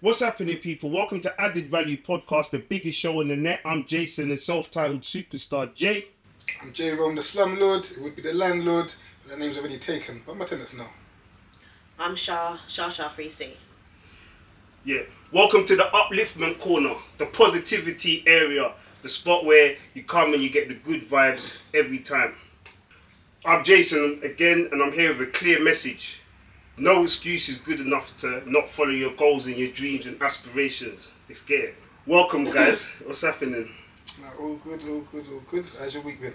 What's happening, people? Welcome to Added Value Podcast, the biggest show on the net. I'm Jason, the self-titled superstar Jay. I'm J. Rome, the slumlord. It would be the landlord, but that name's already taken. But my tenants now. I'm Shah 3C. Yeah. Welcome to the upliftment corner, the positivity area, the spot where you come and you get the good vibes every time. I'm Jason again, and I'm here with a clear message. No excuse is good enough to not follow your goals and your dreams and aspirations. Let's get it. Welcome, guys. What's happening? All good. How's your week been?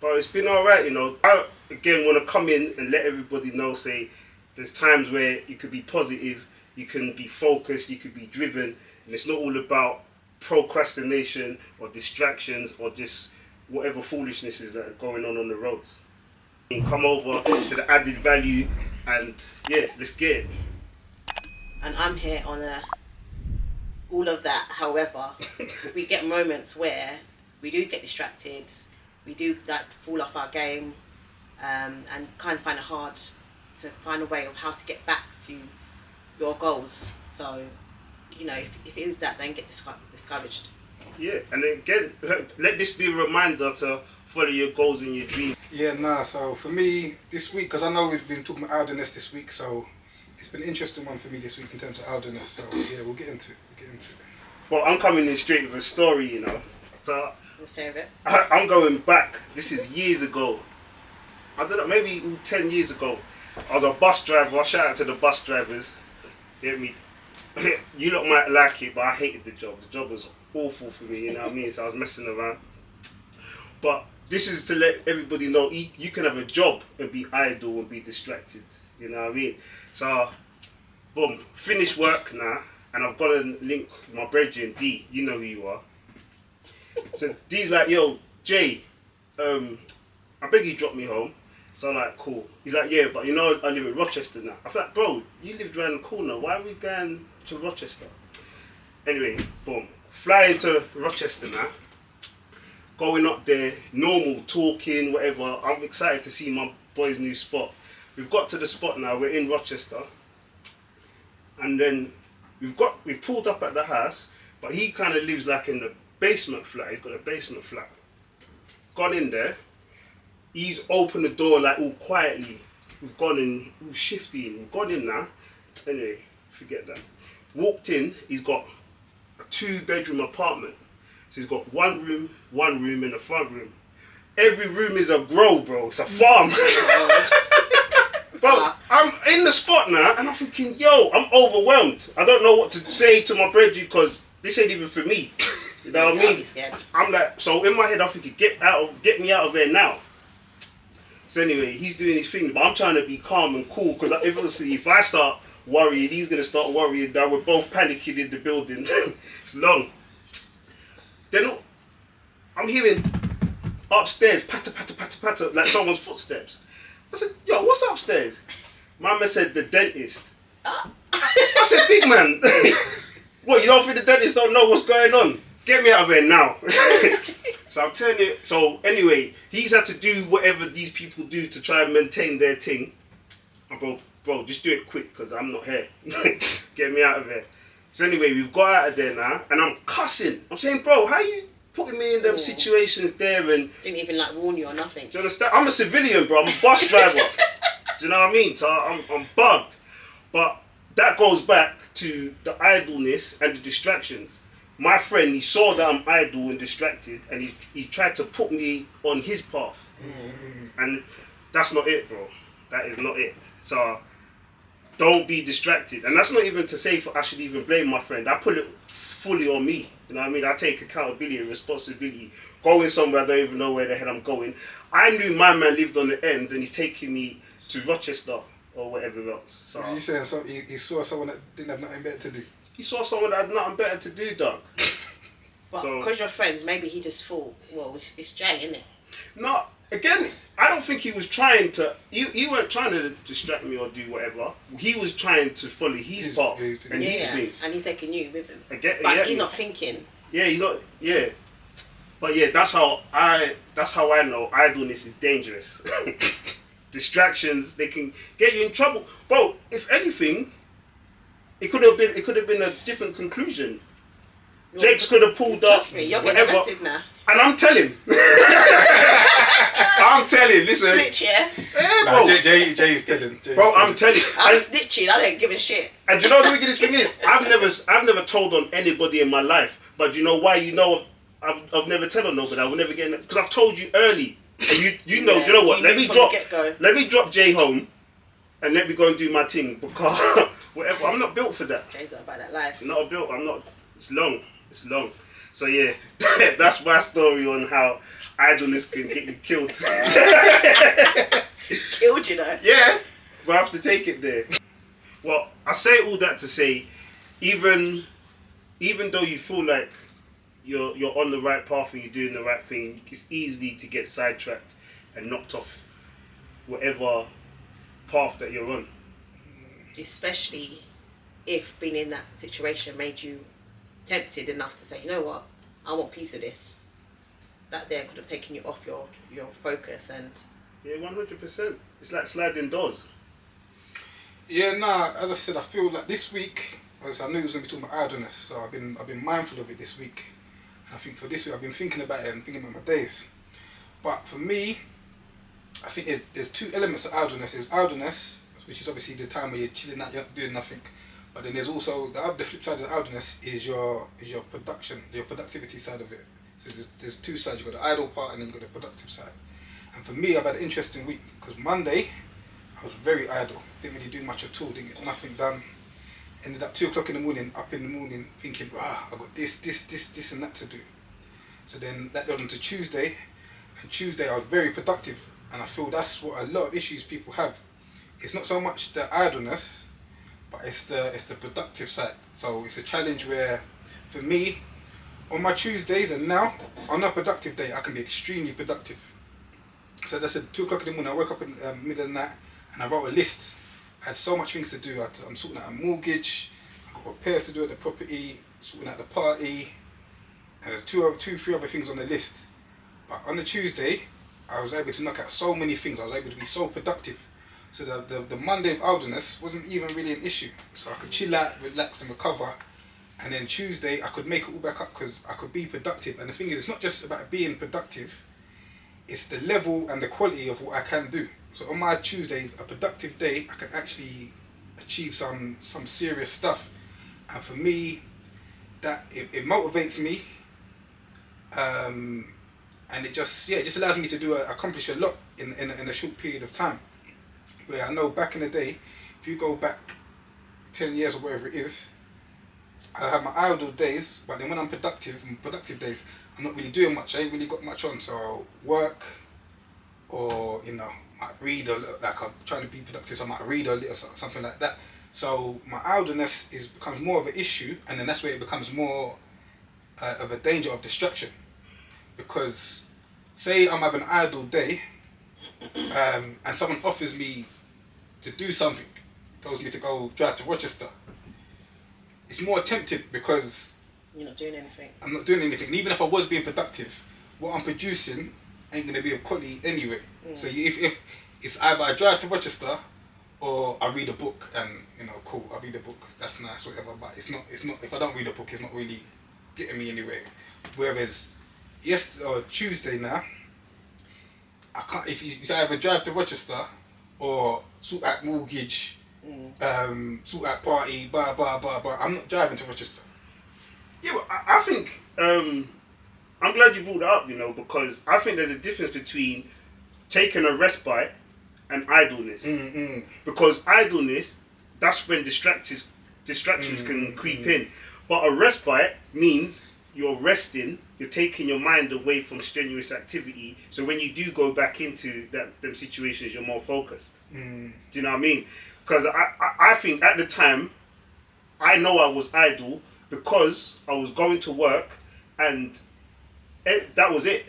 But it's been alright, you know. I, again, want to come in and let everybody know, say, there's times where you could be positive, you can be focused, you could be driven, and it's not all about procrastination or distractions or just whatever foolishness that are going on the roads. Come over to the Added Value and yeah, let's get it. And I'm here on all of that. However, we get moments where we do get distracted, we do like fall off our game, and kind of find it hard to find a way of how to get back to your goals. So, you know, if it is that, then get discouraged. Yeah, and again, let this be a reminder to follow your goals and your dreams. So for me, this week, because I know we've been talking about idleness this week, so it's been an interesting one for me this week in terms of idleness. So yeah, we'll get into it. Well, I'm coming in straight with a story, you know. So Let's hear it. I'm going back. This is years ago. I don't know, maybe 10 years ago. I was a bus driver. I shout out to the bus drivers. Hear me? You lot might like it, but I hated the job. The job was awful for me, you know what I mean? So I was messing around. But this is to let everybody know you can have a job and be idle and be distracted, you know what I mean? So, boom, finished work now, and I've got a link with my brethren, D, you know who you are. So D's like, yo, Jay, I beg you drop me home. So I'm like, cool. He's like, yeah, but you know I live in Rochester now. I feel like, bro, you lived around the corner. Why are we going to Rochester? Anyway, boom. Flying to Rochester now. Going up there, normal, talking, whatever. I'm excited to see my boy's new spot. We've got to the spot now. We're in Rochester. And then we've pulled up at the house, but he kind of lives like in the basement flat. He's got a basement flat. Gone in there. He's opened the door like all quietly. We've gone in, all shifty. We've gone in now. Anyway, forget that. Walked in, he's got a 2-bedroom apartment. So he's got one room in the front room. Every room is a grow, bro. It's a farm. Bro, I'm in the spot now and I'm thinking, yo, I'm overwhelmed. I don't know what to say to my brethren because this ain't even for me. You know what I mean? I'll be scared. I'm like, so in my head I'm thinking, get me out of there now. So anyway, he's doing his thing, but I'm trying to be calm and cool because obviously if I start worrying, he's going to start worrying that we're both panicking in the building. It's long. Then I'm hearing upstairs, patter, patter, patter, patter, like someone's footsteps. I said, yo, what's upstairs? Mama said, the dentist. I said, big man, what, you don't think the dentist don't know what's going on? Get me out of here now. So I'm telling you, so anyway, he's had to do whatever these people do to try and maintain their thing. And bro, just do it quick because I'm not here. Get me out of here. So anyway, we've got out of there now, and I'm cussing. I'm saying, bro, how you putting me in them situations there and... Didn't even like warn you or nothing. Do you understand? I'm a civilian, bro. I'm a bus driver. Do you know what I mean? So I'm bugged. But that goes back to the idleness and the distractions. My friend, he saw that I'm idle and distracted, and he tried to put me on his path. And that's not it, bro. That is not it. So don't be distracted. And that's not even to say I should even blame my friend. I put it fully on me. You know what I mean? I take accountability and responsibility. Going somewhere I don't even know where the hell I'm going. I knew my man lived on the ends and he's taking me to Rochester or whatever else. So You saying he saw someone that didn't have nothing better to do? He saw someone that had nothing better to do, dog. But because you're friends, maybe he just thought, well, it's Jay, isn't it? No, again, I don't think he was trying to... He weren't trying to distract me or do whatever. He was trying to follow his path and his thing. And he's taking you with him. But he's not thinking. Yeah, he's not... Yeah. But yeah, that's how I know idleness is dangerous. Distractions, they can get you in trouble. Bro, if anything... It could have been a different conclusion. Jakes could have pulled up. Trust me, you're getting whatever. invested now. And I'm telling. I'm telling. Listen. Snitch, yeah? Yeah, Nah, bro. Jay is telling. Bro, I'm telling. I'm And, snitching. I don't give a shit. and do you know what the wickedest thing is? I've never told on anybody in my life. But do you know why? You know, I've never told on nobody. I will never get in, because I've told you early. And you know, Yeah, do you know what? you Let knew me from drop. the get-go. Let me drop Jay home, and let me go and do my thing, because whatever. I'm not built for that. Jay's not about that life. I'm not built. I'm not. It's long. It's long. So yeah, that's my story on how idleness can get you killed. Killed, you know. Yeah, but I have to take it there. Well, I say all that to say, even though you feel like you're on the right path and you're doing the right thing, it's easy to get sidetracked and knocked off whatever path that you're on. Especially if being in that situation made you tempted enough to say, you know what, I want a piece of this. That there could have taken you off your focus. And Yeah, 100%. It's like sliding doors. Yeah, nah. As I said, I feel like this week, as I knew it was going to be talking about idleness, so I've been mindful of it this week. And I think for this week, I've been thinking about it and thinking about my days. But for me, I think there's two elements of idleness. There's idleness, which is obviously the time where you're chilling out, you're doing nothing. But then there's also the flip side of idleness is your production, your productivity side of it. So there's two sides. You've got the idle part and then you've got the productive side. And for me, I've had an interesting week because Monday, I was very idle. Didn't really do much at all. Didn't get nothing done. Ended up 2 o'clock in the morning, up in the morning, thinking, I've got this and that to do. So then that led on to Tuesday. And Tuesday I was very productive. And I feel that's what a lot of issues people have. It's not so much the idleness, but it's the productive side. So it's a challenge where, for me, on my Tuesdays and now, on a productive day, I can be extremely productive. So as I said, 2 o'clock in the morning, I woke up in the middle of the night and I wrote a list. I had so much things to do. I'm sorting out a mortgage, I've got repairs to do at the property, sorting out the party, and there's three other things on the list. But on the Tuesday, I was able to knock out so many things. I was able to be so productive. So the Monday of idleness wasn't even really an issue. So I could chill out, relax and recover. And then Tuesday, I could make it all back up because I could be productive. And the thing is, it's not just about being productive, it's the level and the quality of what I can do. So on my Tuesdays, a productive day, I can actually achieve some serious stuff. And for me, that it motivates me. And it just allows me to accomplish a lot in a short period of time. Where I know back in the day, if you go back 10 years or whatever it is, I have my idle days, but then when I'm productive days, I'm not really doing much. I ain't really got much on. So work, or might read or like I'm trying to be productive, so I might read or something like that. So my idleness becomes more of an issue, and then that's where it becomes more of a danger of distraction. Because say I'm having an idle day, and someone offers me to do something, tells me to go drive to Rochester, it's more tempted because you're not doing anything. I'm not doing anything. And even if I was being productive, what I'm producing ain't going to be of quality anyway. So if it's either I drive to Rochester or I read a book and, cool, I read a book, that's nice, whatever, but it's not, if I don't read a book, it's not really getting me anywhere. Whereas Tuesday now, I can't, if it's either drive to Rochester or sort out mortgage, sort out party, blah, blah, blah, blah, I'm not driving to Rochester. Yeah, but I think, I'm glad you brought that up, because I think there's a difference between taking a respite and idleness. Because idleness, that's when distractions can creep in. But a respite means you're resting, you're taking your mind away from strenuous activity, so when you do go back into them situations, you're more focused. Do you know what I mean? Because I think at the time, I know I was idle because I was going to work and that was it.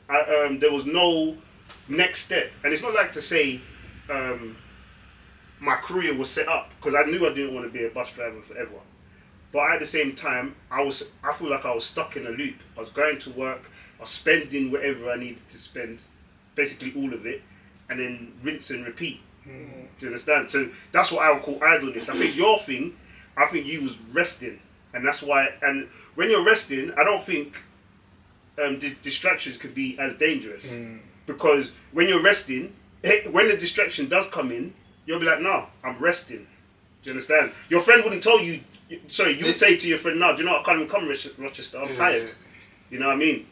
There was no next step. And it's not like to say my career was set up, because I knew I didn't want to be a bus driver forever. But at the same time, I feel like I was stuck in a loop. I was going to work, I was spending whatever I needed to spend, basically all of it, and then rinse and repeat. Do you understand? So that's what I would call idleness. I think your thing I think you was resting, and that's why. And when you're resting, I don't think distractions could be as dangerous because when you're resting, when the distraction does come in, you'll be like, "No, I'm resting." Do you understand? Your friend wouldn't tell you. Sorry, you would say to your friend, "No, do you know what? I can't even come Rochester. I'm tired." You know what I mean?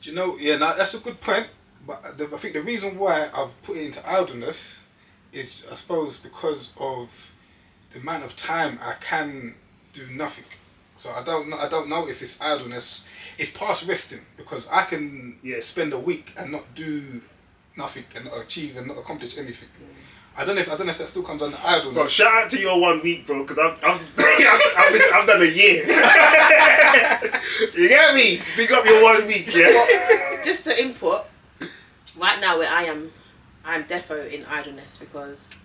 Do you know? Yeah, now that's a good point. But I think the reason why I've put it into idleness is, I suppose, because of the amount of time I can do nothing. So I don't know if it's idleness. It's past resting because I can spend a week and not do nothing and not achieve and not accomplish anything. I don't know if that still comes under idleness. Bro, shout out to your 1 week, bro, because I've done a year. You get me? Big up your 1 week, yeah. Well, just to input, right now where I'm defo in idleness because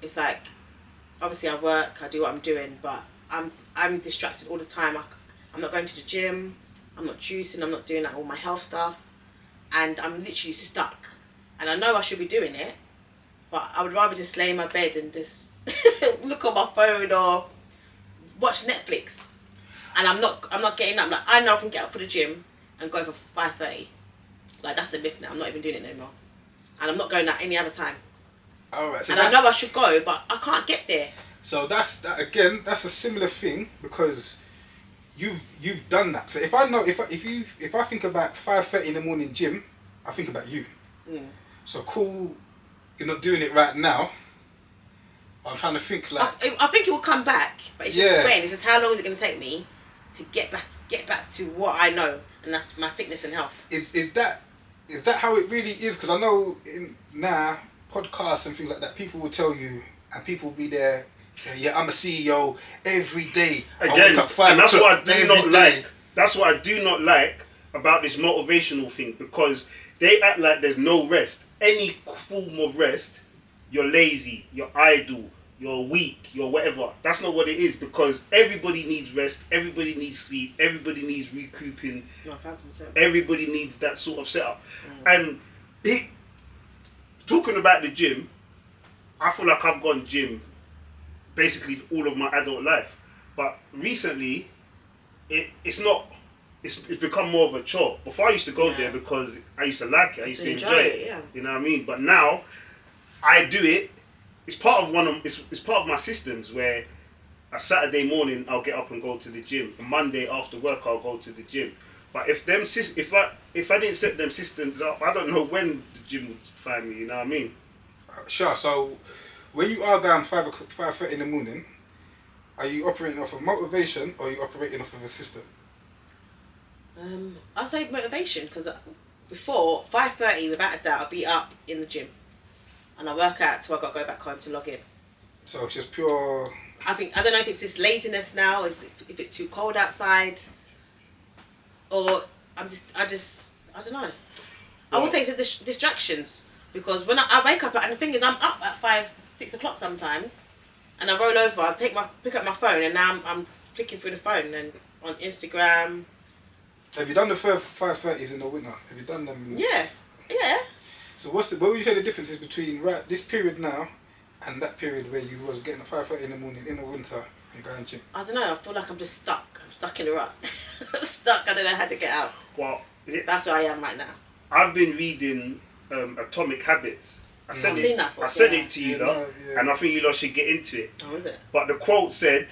it's like, obviously I work, I do what I'm doing, but I'm distracted all the time. I'm not going to the gym, I'm not juicing, I'm not doing all my health stuff, and I'm literally stuck. And I know I should be doing it, but I would rather just lay in my bed and just look on my phone or watch Netflix. And I'm not getting up. Like, I know I can get up for the gym and go for 5:30. Like, that's a myth now. I'm not even doing it no more. And I'm not going out any other time. Alright, so and I know I should go, but I can't get there. So that's a similar thing because you've done that. So if I think about 5:30 in the morning gym, I think about you. So cool, you're not doing it right now. I'm trying to think like I think it will come back, but it's just when. It's just how long is it going to take me to get back to what I know, and that's my fitness and health. Is that how it really is? Because I know in podcasts and things like that, people will tell you, and people will be there. Yeah, I'm a CEO every day. Again, I wake up 5 and that's what I do every not day. like. That's what I do not like about this motivational thing, because they act like there's no rest. Any form of rest, you're lazy, you're idle, you're weak, you're whatever. That's not what it is, because everybody needs rest, everybody needs sleep, everybody needs recouping, everybody needs that sort of setup. And talking about the gym, I feel like I've gone gym basically all of my adult life, but recently it's become more of a chore. Before I used to go there because I used to like it, I used to enjoy it. You know what I mean? But now I do it. It's part of it's part of my systems where a Saturday morning I'll get up and go to the gym. A Monday after work I'll go to the gym. But if I didn't set them systems up, I don't know when the gym would find me. You know what I mean? Sure. So when you are down 5:30 in the morning, are you operating off of motivation or are you operating off of a system? I'll say motivation, because before 5:30, without a doubt, I'll be up in the gym, and I work out till I got to go back home to log in. So it's just pure. I don't know if it's this laziness now, if it's too cold outside, or I don't know. I would say it's distractions, because when I wake up, and the thing is, I'm up at 5-6 o'clock sometimes, and I roll over, I pick up my phone, and now I'm flicking through the phone and on Instagram. Have you done the 5:30s in the winter? Have you done them? Yeah. So what would you say the difference is between this period now and that period where you was getting at 5:30 in the morning in the winter and going gym? I don't know. I feel like I'm just stuck. I'm stuck in a rut. Stuck. I don't know how to get out. Well, that's where I am right now. I've been reading Atomic Habits. I sent it to you, and I think you lot should get into it. Oh, is it? But the quote said,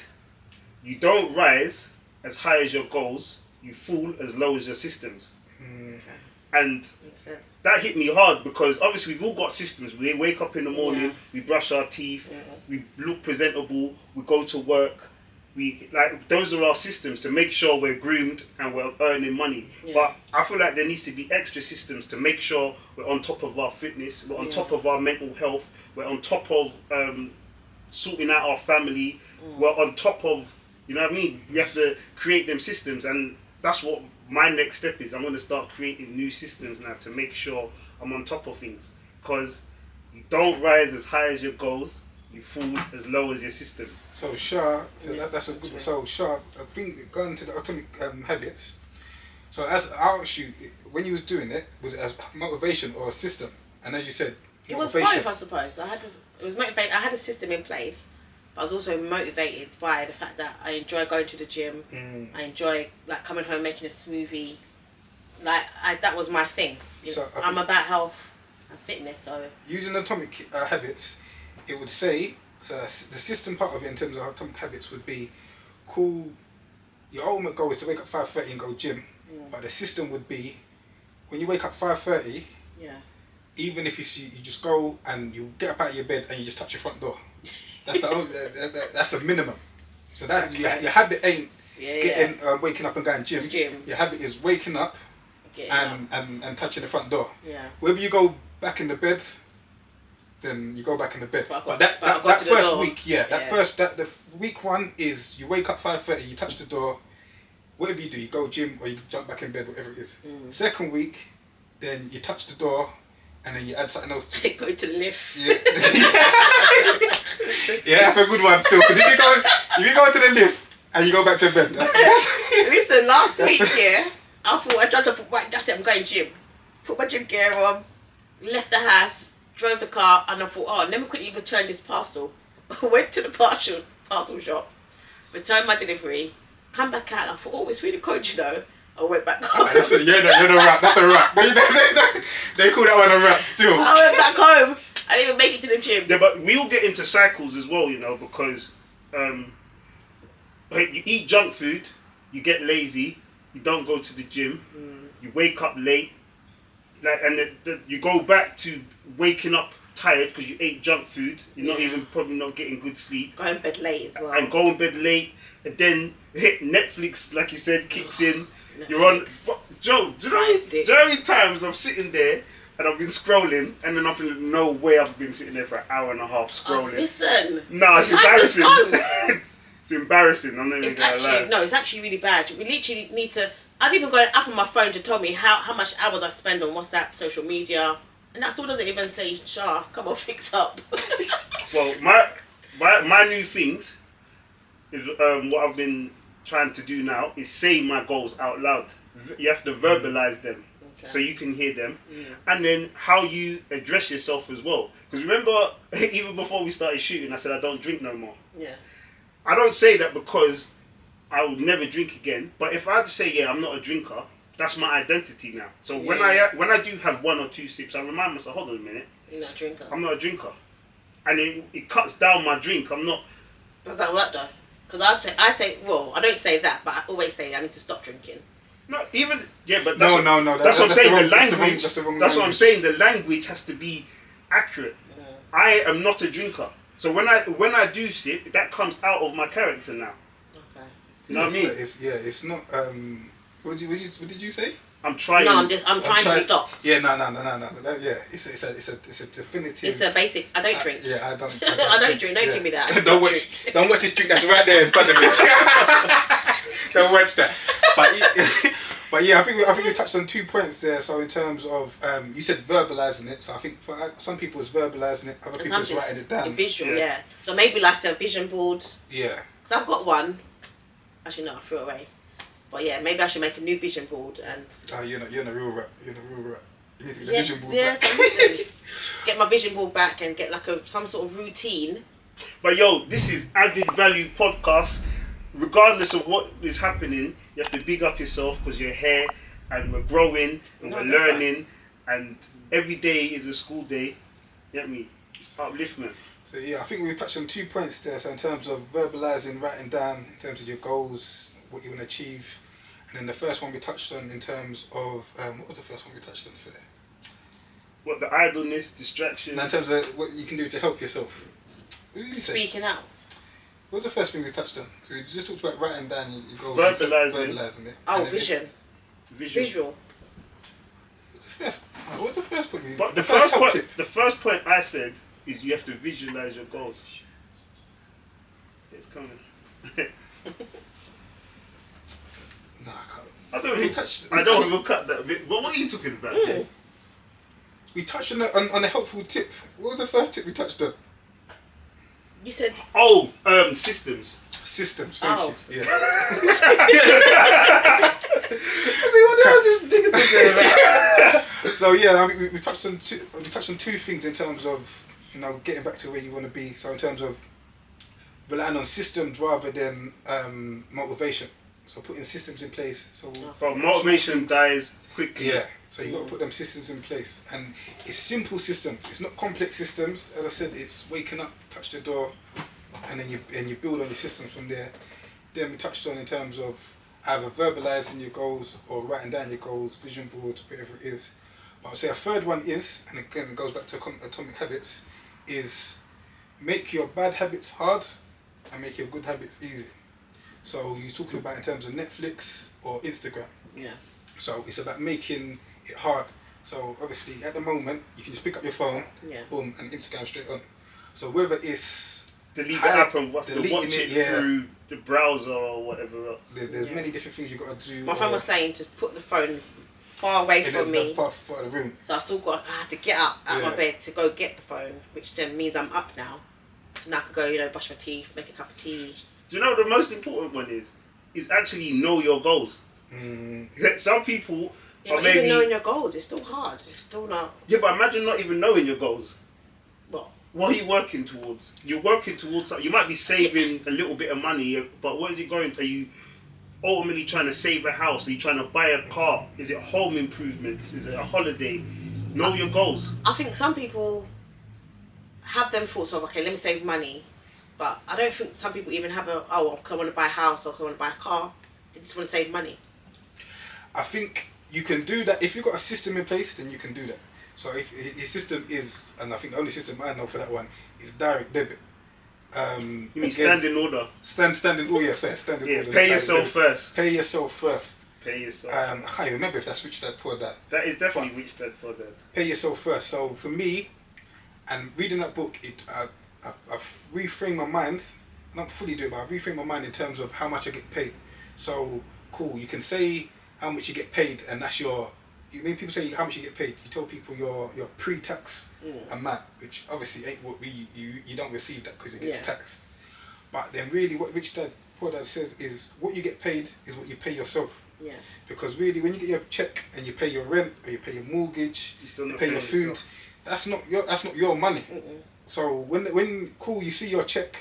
"You don't rise as high as your goals. You fall as low as your systems." And that hit me hard, because obviously we've all got systems. We wake up in the morning, we brush our teeth, we look presentable, we go to work. Those are our systems to make sure we're groomed and we're earning money. But I feel like there needs to be extra systems to make sure we're on top of our fitness, we're on top of our mental health, we're on top of sorting out our family, we're on top of, you know what I mean? We have to create them systems, and that's what my next step is. I'm going to start creating new systems now to make sure I'm on top of things, because you don't rise as high as your goals, you fall as low as your systems. So that's a good. So Shah, I think going to the Atomic Habits. So as I asked you, when you was doing it, was it as motivation or a system? And as you said, it was both, I suppose. It was motivation. I had a system in place, but I was also motivated by the fact that I enjoy going to the gym. I enjoy like coming home making a smoothie. Like that was my thing. So, I'm about health and fitness. So using Atomic Habits, it would say so. The system part of it in terms of Atomic Habits would be cool. Your ultimate goal is to wake up 5:30 and go gym, but the system would be when you wake up 5:30. Yeah. Even if you just go and you get up out of your bed and you just touch your front door. That's the only, that's a minimum. So that your habit ain't getting waking up and going gym. Your habit is waking up and touching the front door. Yeah. Whether you go back in the bed, then you go back in the bed. But that first week, the week one is you wake up 5:30, you touch the door. Whatever you do, you go gym or you jump back in bed, whatever it is. Second week, then you touch the door. And then you add something else to it. Go to the lift. Yeah, yeah, that's a good one still. Because if you go to the lift and you go back to bed, that's Listen, last week, I thought I tried to put that's it, I'm going gym. Put my gym gear on, left the house, drove the car, and I thought, oh, let me quickly return this parcel. Went to the parcel shop, returned my delivery, come back out, and I thought, oh, it's really cold, you know. I went back home. That's you're a rat. That's a rat. They call that one a rat still. I went back home. I didn't even make it to the gym. Yeah, but we all get into cycles as well, you know, because you eat junk food, you get lazy, you don't go to the gym, you wake up late, like, and you go back to waking up tired because you ate junk food. You're not even probably not getting good sleep. Go in bed late as well. And go in bed late, and then Netflix, like you said, kicks in. Netflix. You're on. Joe, do you know how many times I'm sitting there and I've been scrolling, and then I feel no way I've been sitting there for an hour and a half scrolling. Oh, listen. No, it's embarrassing. It's embarrassing. I'm not even gonna lie. No, it's actually really bad. We literally need to. I've even got an app on my phone to tell me how much hours I spend on WhatsApp, social media, and that still doesn't even say, "Shah, come on, fix up." Well, my new things is what I've been trying to do now is say my goals out loud. You have to verbalize them so you can hear them, and then how you address yourself as well. Because remember, even before we started shooting, I said I don't drink no more. Yeah. I don't say that because I will never drink again. But if I had to say, I'm not a drinker, that's my identity now. So when I do have one or two sips, I remind myself, hold on a minute. You're not a drinker. I'm not a drinker. And it cuts down my drink. I'm not... Does that work though? Because I say, well, I don't say that, but I always say I need to stop drinking. No, even... Yeah, but that's no. That's what I'm saying. The language... That's what I'm saying. The language has to be accurate. Yeah. I am not a drinker. So when I do sip, that comes out of my character now. Okay. You know what I mean? It's not. What did you say? I'm trying. No, I'm trying to stop. Yeah, no. Yeah, it's a definitive. It's a basic. I don't drink. Yeah, I don't. I don't drink. Don't give me that. Don't watch this drink that's right there in front of me. Don't watch that. But yeah, I think we touched on 2 points there. So in terms of you said verbalizing it. So I think for some people it's verbalizing it. Other people it's writing it down. Visual, yeah. So maybe like a vision board. Yeah. Because I've got one. Actually, no, I threw it away. But yeah, maybe I should make a new vision board and. Oh, you're in a real rap. You need to get the vision board back. So listen, get my vision board back and get like some sort of routine. But this is Added Value Podcast. Regardless of what is happening, you have to big up yourself because you're here and we're growing and we're learning, and every day is a school day. You get me? It's upliftment. So yeah, I think we've touched on 2 points there. So in terms of verbalizing, writing down, in terms of your goals, what you want to achieve, and then the first one we touched on in terms of what was the first one we touched on? Say? What, the idleness, distraction? No, in terms of what you can do to help yourself. What did you say? Speaking out. What was the first thing we touched on? We just talked about writing down your goals. Verbalizing it. Oh, vision. Visual. What's the first point? But the first point I said is you have to visualize your goals. It's coming. No, I can't. I don't even cut that bit. But what are you talking about, Jay? We touched on a helpful tip. What was the first tip we touched on? You said... Oh, systems. Systems, thank you. Yeah. So yeah, I mean, we touched on two things in terms of getting back to where you want to be. So in terms of relying on systems rather than motivation. So putting systems in place. So But motivation dies quickly. yeah. So you got to put them systems in place, and it's simple systems. It's not complex systems. As I said, it's waking up, touch the door, and then you build on your systems from there. Then we touched on in terms of either verbalizing your goals or writing down your goals, vision board, whatever it is. But I'd say a third one is, and again it goes back to Atomic Habits, is make your bad habits hard and make your good habits easy. So you're talking about in terms of Netflix or Instagram. Yeah. So it's about making it hard. So obviously at the moment you can just pick up your phone, Yeah. boom, and Instagram straight on. So whether it's Delete the app and watch deleting it it, through the browser or whatever else. there's Yeah. many different things you got to do. My friend was saying to put the phone far away from me. part of the room. So I have to get up out of Yeah. my bed to go get the phone, which then means I'm up now. So now I can go, brush my teeth, make a cup of tea. Do you know what the most important one is? Is actually know your goals. Some people Yeah, are but maybe... even knowing your goals, it's still hard. It's still not. Yeah, but imagine not even knowing your goals. Well, What are you working towards? You're working towards something. You might be saving a little bit of money, but what is it going? Are you ultimately trying to save a house? Are you trying to buy a car? Is it home improvements? Is it a holiday? Know your goals. I think some people have them thoughts of, okay, let me save money. But I don't think some people even have I want to buy a house or I want to buy a car. They just want to save money. I think you can do that if you've got a system in place. Then you can do that. So if your system is, and I think the only system I know for that one is direct debit. You mean standing order? Standing. Oh yeah, sorry, standing Yeah, order. pay direct yourself debit. first. Pay yourself first. Pay yourself. I can't even remember if that's Rich Dad Poor Dad. That is definitely Rich Dad Poor Dad. Pay yourself first. So for me, and reading that book, I've reframed my mind. Not fully do it, but I've reframed my mind in terms of how much I get paid. So cool, you can say how much you get paid, and that's your. When people say how much you get paid, you tell people your pre-tax amount, which obviously ain't what you don't receive that because it gets taxed. But then really, what Rich Dad Poor Dad says is what you get paid is what you pay yourself. Yeah. Because really, when you get your check and you pay your rent or you pay your mortgage, still you not pay your paying food, yourself. that's not your money. Mm-mm. So when cool, you see your check,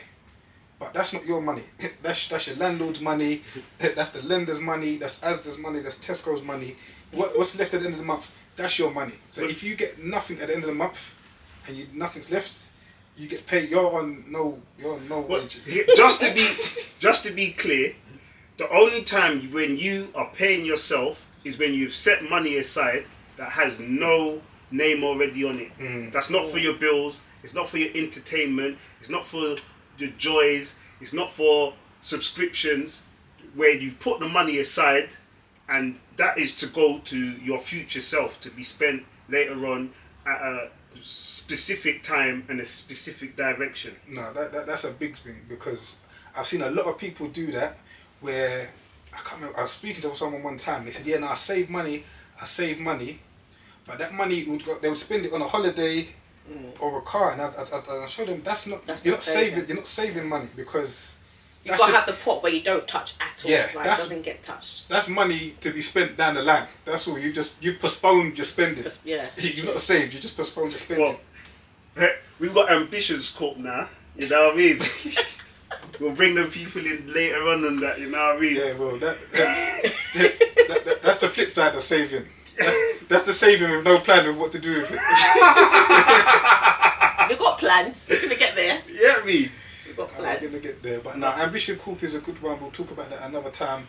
but that's not your money. That's your landlord's money. That's the lender's money. That's Asda's money. That's Tesco's money. What's left at the end of the month? That's your money. So if you get nothing at the end of the month, and nothing's left, you get paid. You're on no wages. Just to be clear, the only time when you are paying yourself is when you've set money aside that has no name already on it. That's not for your bills. It's not for your entertainment. It's not for your joys. It's not for subscriptions. Where you've put the money aside, and that is to go to your future self to be spent later on at a specific time and a specific direction. No, that's a big thing because I've seen a lot of people do that where I can't remember, I was speaking to someone one time, they said, yeah, no, I save money, but that money they would spend it on a holiday or a car, and I showed them you're not saving money because You've got to have the pot where you don't touch at all. Yeah, It doesn't get touched. That's money to be spent down the line. That's all. You postponed your spending. You've not saved. You just postponed your spending. Well, we've got ambitions caught now. You know what I mean? We'll bring the people in later on that. You know what I mean? Yeah, well, that's the flip side of saving. That's the saving with no plan of what to do with it. We've got plans. We're gonna get there. Yeah, me. We've got plans. I'm gonna get there, but no, Ambition Coop is a good one. We'll talk about that another time.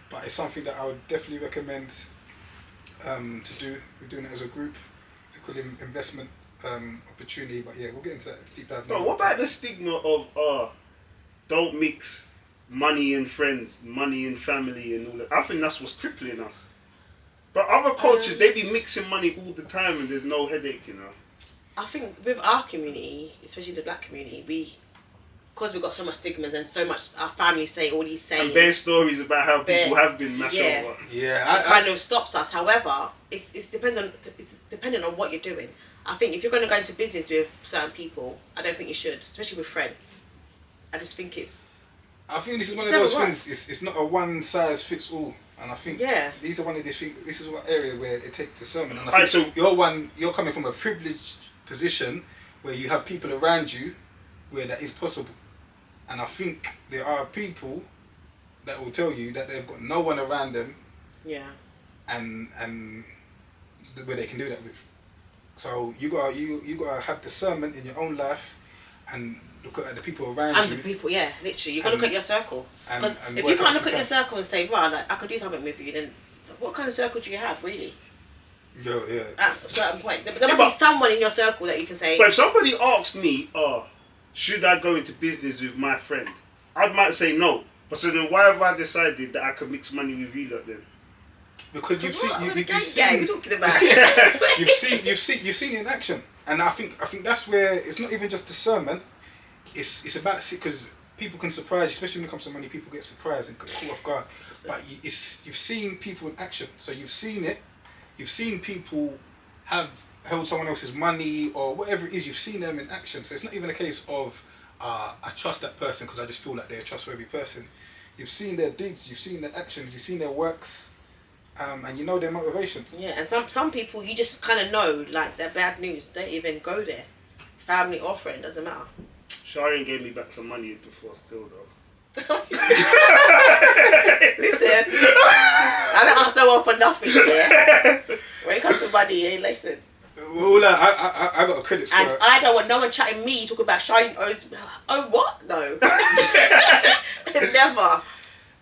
But it's something that I would definitely recommend to do. We're doing it as a group. We call it investment opportunity. But yeah, we'll get into that deep dive. But what about the stigma of don't mix money and friends, money and family and all that? I think that's what's crippling us. But other cultures, they be mixing money all the time and there's no headache, you know. I think with our community, especially the black community, because we've got so much stigmas and so much our families say all these sayings. And bare stories about how people have been mashed over. Yeah, it kind of stops us. However, it's dependent on what you're doing. I think if you're going to go into business with certain people, I don't think you should, especially with friends. I just think this is one of those things. It's not a one size fits all, and I think these are one of these things. This is one area where it takes a sermon. And I think you're coming from a privileged position where you have people around you where that is possible. And I think there are people that will tell you that they've got no one around them Yeah. and where they can do that with. So you gotta have discernment in your own life and look at the people around And you. the people, yeah, literally. You've got to look at your circle. Because and if work you can't out look if at you your circle and say, right, like, I could do something with you, then what kind of circle do you have, really? Yeah. At a certain point. There must be someone in your circle that you can say... But if somebody asks me, should I go into business with my friend? I might say no. But so then why have I decided that I can mix money with you lot then? Because you've seen What you've gang seen you talking about? you've seen it in action, and I think that's where it's not even just discernment. It's about, because people can surprise, especially when it comes to money. People get surprised and caught off guard. But you've seen people in action, so you've seen it. You've seen people have held someone else's money or whatever it is. You've seen them in action, so it's not even a case of I trust that person because I just feel like they're a trustworthy person. You've seen their deeds, you've seen their actions, you've seen their works. And you know their motivations. Yeah, and some people you just kind of know, like, they're bad news. Don't even go there. Family or friend, doesn't matter. Sharon gave me back some money before still though. Listen, I don't ask no one for nothing, yeah? When it comes to money, listen. Well, I got a credit score. And I don't want no one chatting me, talking about Shine owes... Oh, what? No. Never.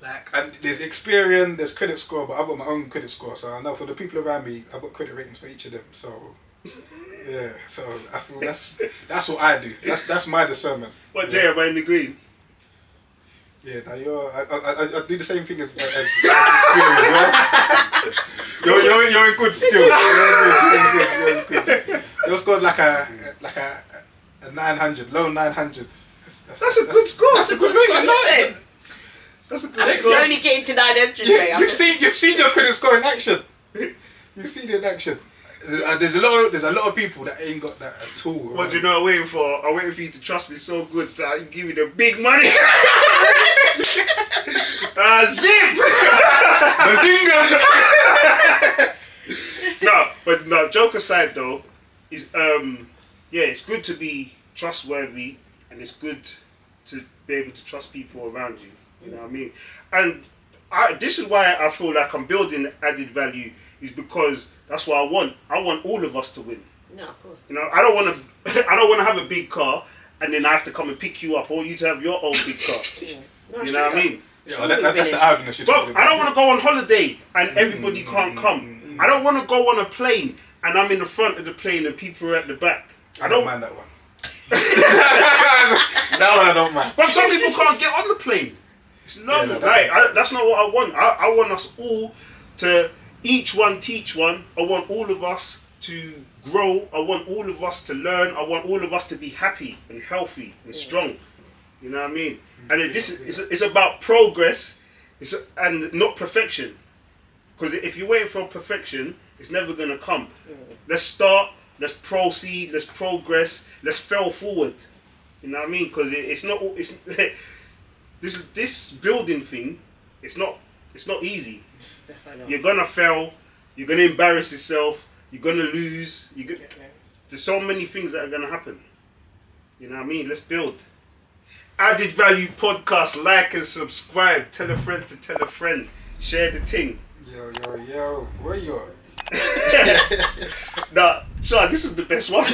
Like, and there's Experian, there's credit score, but I've got my own credit score, so I know for the people around me, I've got credit ratings for each of them. So, yeah, so I feel that's what I do. That's my discernment. What, Jay, am I in the green? Yeah, now I do the same thing as Experian. You're in good still. You're in good. You're scored like a 900, low 900s. That's a good score. That's a good rating. Listen, That's a good Alex score. is only getting to 900. mate. You've seen your credit score in action. You've seen it in action. There's a lot of people that ain't got that at all. What do you know I'm waiting for? I'm waiting for you to trust me so good that I give you the big money. Zip! Bazinga! No, joke aside though, is it's good to be trustworthy and it's good to be able to trust people around you. You know what I mean? And this is why I feel like I'm building added value, is because that's what I want. I want all of us to win. No, of course. You know, I don't want to have a big car and then I have to come and pick you up, or you to have your own big car. No, You know what I mean? Yeah, that's the argument you're But talking about. I don't want to go on holiday and everybody can't come. I don't want to go on a plane and I'm in the front of the plane and people are at the back. I don't mind that one. That one I don't mind. But some people can't get on the plane. It's normal. That's not what I want. I want us all to each one teach one. I want all of us to grow. I want all of us to learn. I want all of us to be happy and healthy and strong. You know what I mean? And it's about progress, and not perfection. Because if you're waiting for perfection, it's never gonna come. Let's start. Let's proceed. Let's progress. Let's fail forward. You know what I mean? Because it's not. It's this building thing. It's not easy. Definitely not. You're gonna fail. You're gonna embarrass yourself. You're gonna lose. There's so many things that are gonna happen. You know what I mean? Let's build. Added Value Podcast. Like and subscribe. Tell a friend to tell a friend. Share the thing. Yo, where you at? Nah, Sean, this is the best one.